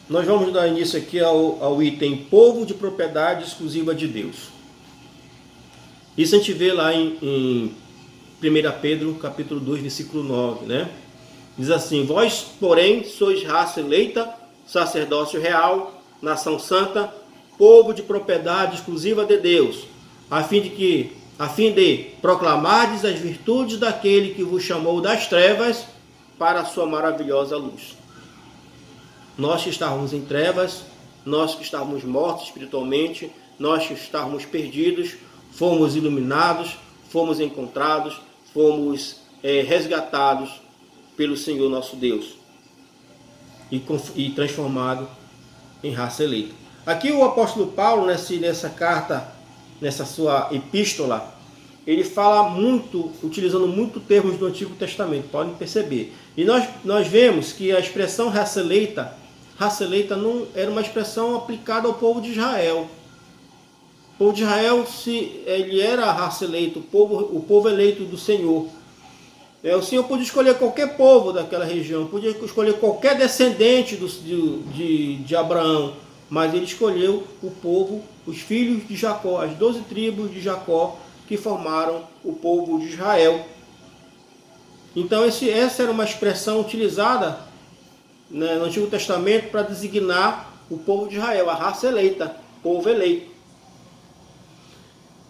Nós vamos dar início aqui ao item povo de propriedade exclusiva de Deus. Isso a gente vê lá em 1 Pedro, capítulo 2, versículo 9, né? Diz assim: vós, porém, sois raça eleita, sacerdócio real, nação santa, povo de propriedade exclusiva de Deus, a fim de proclamardes as virtudes daquele que vos chamou das trevas para a sua maravilhosa luz. Nós que estávamos em trevas, nós que estávamos mortos espiritualmente, nós que estávamos perdidos, fomos iluminados, fomos encontrados, fomos resgatados pelo Senhor nosso Deus e transformado em raça eleita. Aqui o apóstolo Paulo, nessa carta, nessa sua epístola, ele fala muito, utilizando muito termos do Antigo Testamento, podem perceber. E nós vemos que a expressão raça eleita não era uma expressão aplicada ao povo de Israel. O povo de Israel, ele era a raça eleita, o povo eleito do Senhor. O Senhor podia escolher qualquer povo daquela região, podia escolher qualquer descendente de Abraão, mas ele escolheu o povo, os filhos de Jacó, as 12 tribos de Jacó, que formaram o povo de Israel. Então essa era uma expressão utilizada, né, no Antigo Testamento para designar o povo de Israel, a raça eleita, povo eleito.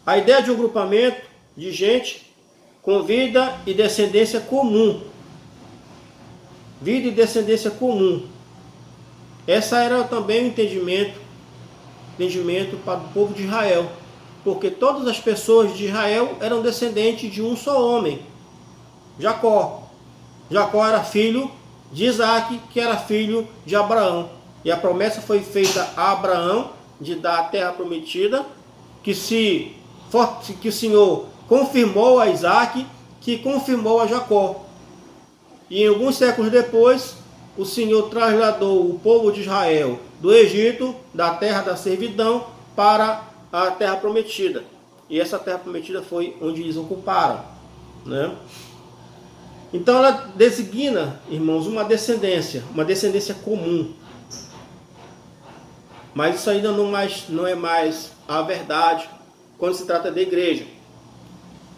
A ideia de um grupamento de gente com vida e descendência comum. Vida e descendência comum. Essa era também o entendimento para o povo de Israel. Porque todas as pessoas de Israel eram descendentes de um só homem, Jacó. Jacó era filho de Isaac, que era filho de Abraão. E a promessa foi feita a Abraão de dar a terra prometida, que o Senhor confirmou a Isaac, que confirmou a Jacó. E alguns séculos depois, o Senhor trasladou o povo de Israel do Egito, da terra da servidão, para a terra prometida. E essa terra prometida foi onde eles ocuparam, né? Então ela designa, irmãos, uma descendência comum. Mas isso ainda não é mais a verdade quando se trata da igreja.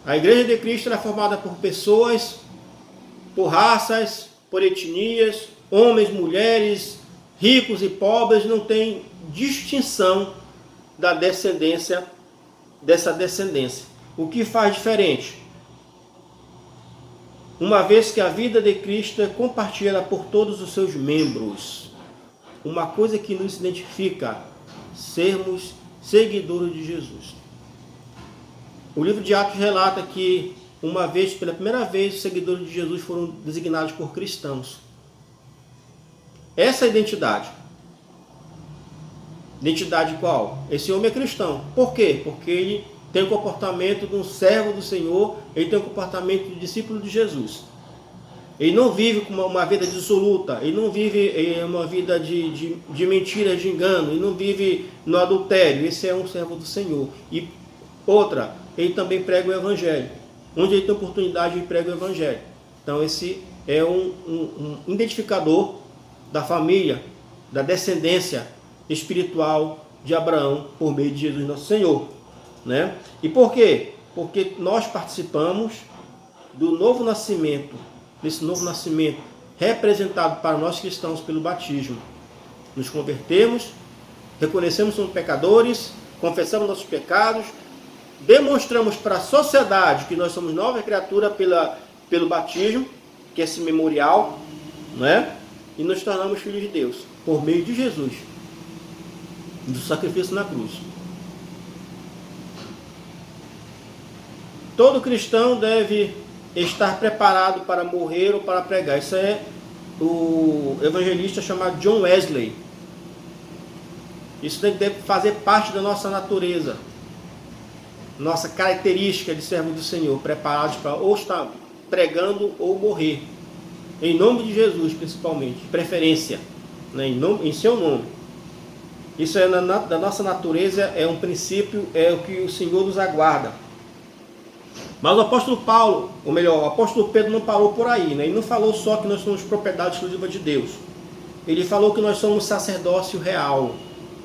A igreja de Cristo é formada por pessoas, por raças, por etnias, homens, mulheres, ricos e pobres, não tem distinção dessa descendência. O que faz diferente? Uma vez que a vida de Cristo é compartilhada por todos os seus membros. Uma coisa que nos identifica, sermos seguidores de Jesus. O livro de Atos relata que pela primeira vez, os seguidores de Jesus foram designados por cristãos. Essa é a identidade. Identidade qual? Esse homem é cristão. Por quê? Porque ele tem o comportamento de um servo do Senhor, ele tem o comportamento de discípulo de Jesus. Ele não vive com uma vida dissoluta, ele não vive uma vida de mentiras, de engano, ele não vive no adultério. Esse é um servo do Senhor. E outra, ele também prega o Evangelho. Onde ele tem oportunidade, ele prega o Evangelho. Então esse é um identificador da família, da descendência espiritual de Abraão por meio de Jesus nosso Senhor, né? E por quê? Porque nós participamos do novo nascimento, desse novo nascimento representado para nós cristãos pelo batismo. Nos convertemos, reconhecemos que somos pecadores, confessamos nossos pecados, demonstramos para a sociedade que nós somos nova criatura pelo batismo, que é esse memorial, né? E nos tornamos filhos de Deus por meio de Jesus, do sacrifício na cruz. Todo cristão deve estar preparado para morrer ou para pregar. Isso é o evangelista chamado John Wesley. Isso deve fazer parte da nossa natureza, nossa característica de servo do Senhor, preparados para ou estar pregando ou morrer. Em nome de Jesus, principalmente, de preferência, né? Em seu nome. Isso é da nossa natureza, é um princípio, é o que o Senhor nos aguarda. Mas o apóstolo Paulo, o apóstolo Pedro não parou por aí, né? Ele não falou só que nós somos propriedade exclusiva de Deus. ele falou que nós somos sacerdócio real.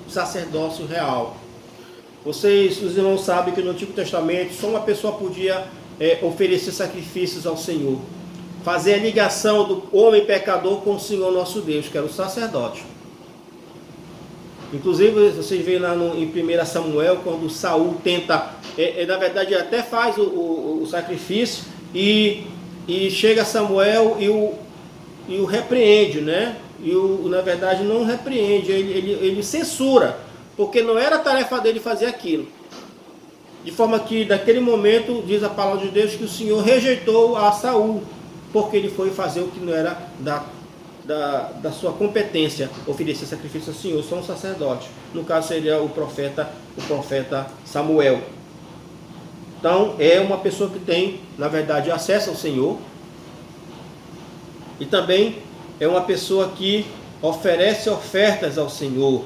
Sacerdócio real. Vocês, os irmãos, sabem que no Antigo Testamento só uma pessoa podia oferecer sacrifícios ao Senhor. Fazer a ligação do homem pecador com o Senhor nosso Deus, que era o sacerdote. Inclusive, vocês veem lá em 1 Samuel, quando Saul tenta, na verdade, até faz o sacrifício, e chega Samuel e o repreende, né? Na verdade, não repreende, ele censura, porque não era a tarefa dele fazer aquilo. De forma que, naquele momento, diz a palavra de Deus que o Senhor rejeitou a Saul, porque ele foi fazer o que não era da sua competência, oferecer sacrifício ao Senhor, só um sacerdote. No caso, seria o profeta Samuel. Então, é uma pessoa que tem, na verdade, acesso ao Senhor. E também é uma pessoa que oferece ofertas ao Senhor.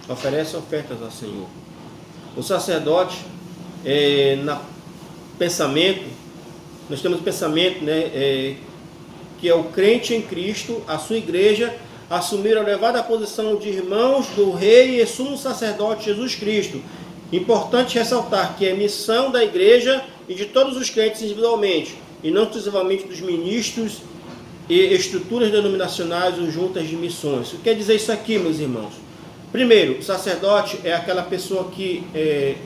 Oferece ofertas ao Senhor. O sacerdote, pensamento, nós temos o pensamento, né, que é o crente em Cristo, a sua igreja, assumir a elevada posição de irmãos do Rei e sumo sacerdote Jesus Cristo. Importante ressaltar que é missão da igreja e de todos os crentes individualmente, e não exclusivamente dos ministros e estruturas denominacionais ou juntas de missões. O que quer dizer isso aqui, meus irmãos? Primeiro, o sacerdote é aquela pessoa que,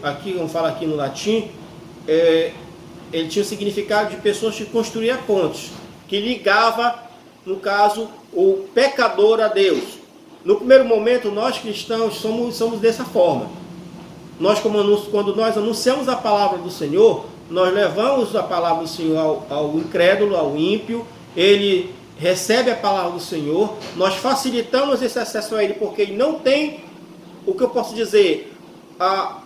aqui, vamos falar aqui no latim, ele tinha o significado de pessoas que construíam pontes, que ligava, no caso, o pecador a Deus. No primeiro momento, nós cristãos somos dessa forma. Quando nós anunciamos a palavra do Senhor, nós levamos a palavra do Senhor ao incrédulo, ao ímpio, ele recebe a palavra do Senhor, nós facilitamos esse acesso a ele, porque ele não tem, o que eu posso dizer, a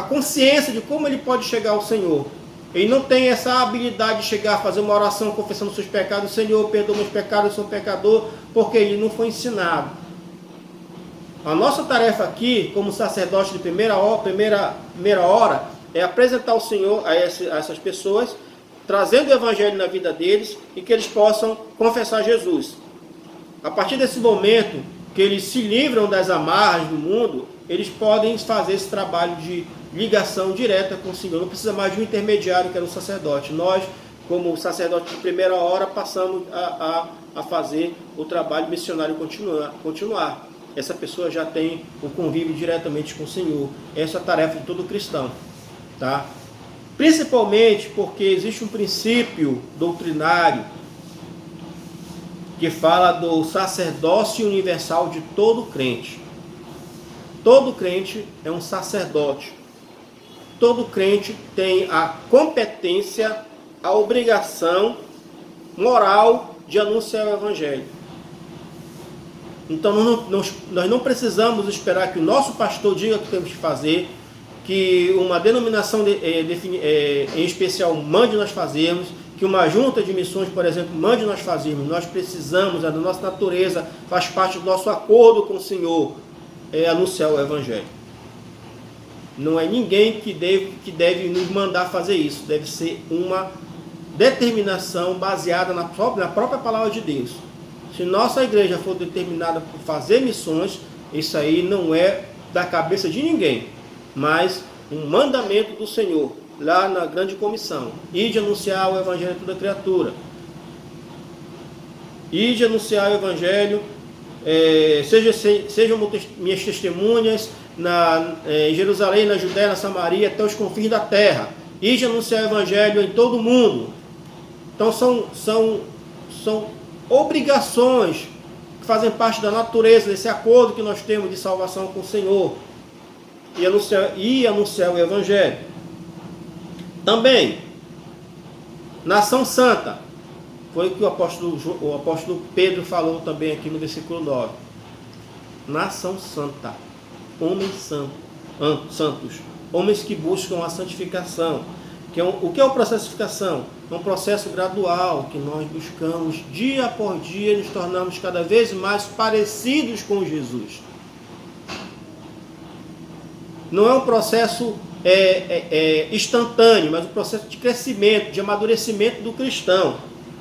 consciência de como ele pode chegar ao Senhor. Ele não tem essa habilidade de chegar a fazer uma oração confessando seus pecados. Senhor, perdoa meus pecados, eu sou pecador, porque ele não foi ensinado. A nossa tarefa aqui, como sacerdote de primeira hora, é apresentar o Senhor a essas pessoas, trazendo o Evangelho na vida deles e que eles possam confessar Jesus. A partir desse momento que eles se livram das amarras do mundo, eles podem fazer esse trabalho de ligação direta com o Senhor. Não precisa mais de um intermediário, que era o sacerdote. Nós, como sacerdote de primeira hora, passamos a fazer o trabalho missionário continuar. Essa pessoa já tem o convívio diretamente com o Senhor. Essa é a tarefa de todo cristão. Tá? Principalmente porque existe um princípio doutrinário que fala do sacerdócio universal de todo crente. Todo crente é um sacerdote. Todo crente tem a competência, a obrigação moral de anunciar o Evangelho. Então nós não precisamos esperar que o nosso pastor diga o que temos que fazer, que uma denominação em especial mande nós fazermos, que uma junta de missões, por exemplo, mande nós fazermos. Nós precisamos, a nossa natureza faz parte do nosso acordo com o Senhor, anunciar o Evangelho. Não é ninguém que deve nos mandar fazer isso. Deve ser uma determinação baseada na própria palavra de Deus. Se nossa igreja for determinada por fazer missões, isso aí não é da cabeça de ninguém, mas um mandamento do Senhor, lá na grande comissão. Ide anunciar o Evangelho a toda criatura. Ide anunciar o Evangelho, sejam minhas testemunhas em Jerusalém, na Judéia, na Samaria, até os confins da terra. Ide anunciar o Evangelho em todo o mundo. Então são obrigações que fazem parte da natureza desse acordo que nós temos de salvação com o Senhor. E anunciar o Evangelho. Também, nação santa. Foi o que o apóstolo Pedro falou também aqui no versículo 9. Nação santa. Homens santos. Homens que buscam a santificação. O que é o processo de santificação? É um processo gradual que nós buscamos dia por dia nos tornamos cada vez mais parecidos com Jesus. Não é um processo instantâneo, mas um processo de crescimento, de amadurecimento do cristão.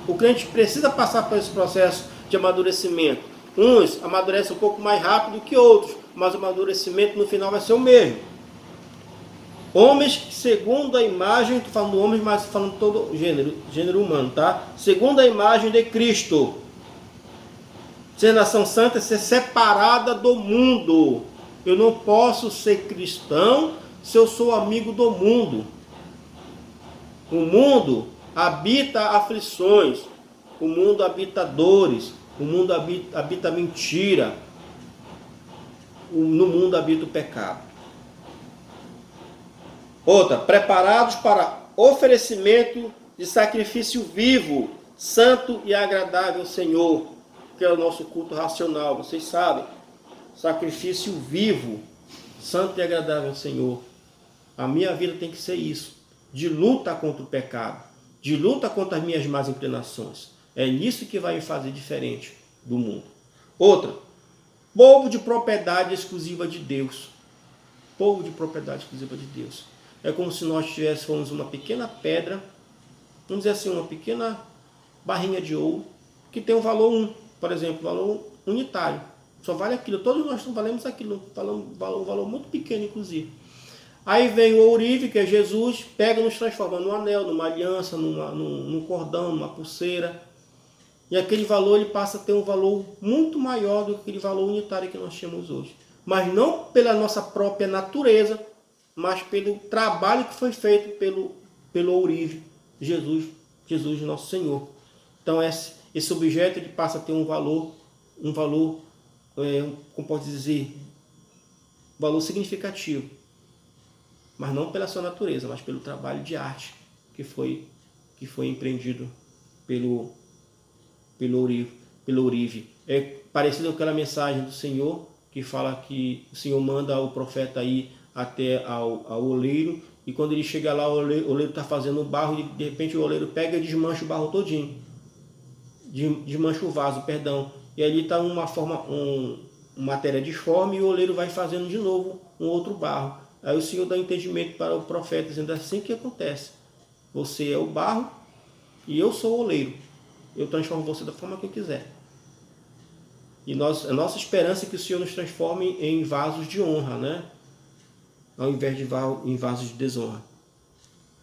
O crente precisa passar por esse processo de amadurecimento. Uns amadurecem um pouco mais rápido que outros, mas o amadurecimento no final vai ser o mesmo. Homens segundo a imagem, estou falando homens, mas falando todo gênero humano, tá? Segundo a imagem de Cristo. Ser nação santa é ser separada do mundo. Eu não posso ser cristão se eu sou amigo do mundo. O mundo habita aflições, o mundo habita dores, o mundo habita mentira, no mundo habita o pecado. Outra, preparados para oferecimento de sacrifício vivo, santo e agradável ao Senhor, que é o nosso culto racional, vocês sabem. Sacrifício vivo, santo e agradável ao Senhor. A minha vida tem que ser isso, de luta contra o pecado, de luta contra as minhas más inclinações. É nisso que vai me fazer diferente do mundo. Outra, povo de propriedade exclusiva de Deus. Povo de propriedade exclusiva de Deus. É como se nós tivéssemos uma pequena pedra, vamos dizer assim, uma pequena barrinha de ouro, que tem um valor 1, por exemplo, valor unitário. Só vale aquilo, todos nós valemos aquilo, um valor muito pequeno, inclusive. Aí vem o ourive, que é Jesus, pega e nos transforma num anel, numa aliança, num cordão, numa pulseira. E aquele valor ele passa a ter um valor muito maior do que aquele valor unitário que nós temos hoje. Mas não pela nossa própria natureza, mas pelo trabalho que foi feito pelo ourive, Jesus nosso Senhor. Então esse objeto ele passa a ter um valor, como pode dizer, valor significativo. Mas não pela sua natureza, mas pelo trabalho de arte que foi empreendido pelo ourive. É parecido com aquela mensagem do Senhor, que fala que o Senhor manda o profeta ir até ao oleiro, e quando ele chega lá, o oleiro está fazendo o barro, e de repente o oleiro pega e desmancha o barro todinho. Desmancha o vaso, perdão. E ali está uma matéria disforme, e o oleiro vai fazendo de novo um outro barro. Aí o Senhor dá entendimento para o profeta, dizendo assim que acontece. Você é o barro e eu sou o oleiro. Eu transformo você da forma que eu quiser. E a nossa esperança é que o Senhor nos transforme em vasos de honra, né? Ao invés de em vasos de desonra.